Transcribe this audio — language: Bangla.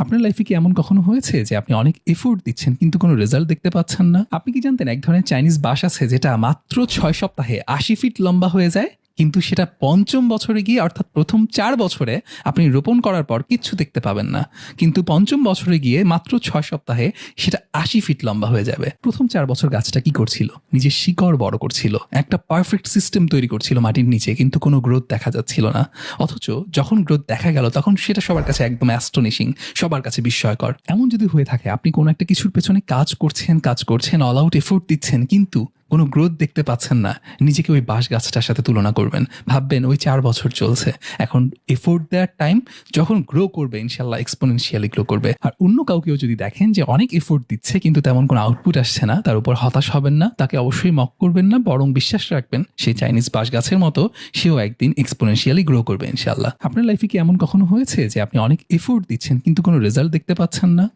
আপনার লাইফে কি এমন কখনো হয়েছে যে আপনি অনেক এফোর্ট দিচ্ছেন কিন্তু কোনো রেজাল্ট দেখতে পাচ্ছেন না? আপনি কি জানতেন এক ধরনের চাইনিজ বাস আছে যেটা মাত্র ৬ সপ্তাহে ৮০ ফিট লম্বা হয়ে যায়? কিন্তু সেটা পঞ্চম বছরে গিয়ে অর্থাৎ প্রথম ৪ বছরে আপনি রোপণ করার পর কিচ্ছু দেখতে পাবেন না। কিন্তু পঞ্চম বছরে গিয়ে মাত্র ৬ সপ্তাহে সেটা ৮০ ফিট লম্বা হয়ে যাবে। প্রথম ৪ বছর গাছটা কি করছিল? নিজের শিকড় বড় করছিল। একটা পারফেক্ট সিস্টেম তৈরি করছিল মাটির নিচে, কিন্তু কোনো গ্রোথ দেখা যাচ্ছিল না। অথচ যখন গ্রোথ দেখা গেল তখন সেটা সবার কাছে একদম অ্যাস্টোনিশিং, সবার কাছে বিস্ময়কর। এমন যদি হয়ে থাকে আপনি কোনো একটা কিছুর পেছনে কাজ করছেন, অল আউট এফোর্ট দিচ্ছেন কিন্তু কোনো গ্রোথ দেখতে পাচ্ছেন না, নিজেকে ওই বাঁশ গাছটার সাথে তুলনা করবেন, ভাববেন ওই ৪ বছর চলছে, এখন এফোর্ট দেওয়ার টাইম, যখন গ্রো করবে ইনশাল্লাহ এক্সপোনেনশিয়ালি গ্রো করবে। আর অন্য কাউকেও যদি দেখেন যে অনেক এফোর্ট দিচ্ছে কিন্তু তেমন কোনো আউটপুট আসছে না, তার উপর হতাশ হবেন না, তাকে অবশ্যই মক করবেন না, বরং বিশ্বাস রাখবেন সেই চাইনিজ বাঁশ গাছের মতো সেও একদিন এক্সপোনেনশিয়ালি গ্রো করবে ইনশাল্লাহ। আপনার লাইফে কি এমন কখনো হয়েছে যে আপনি অনেক এফোর্ট দিচ্ছেন কিন্তু কোনো রেজাল্ট দেখতে পাচ্ছেন না?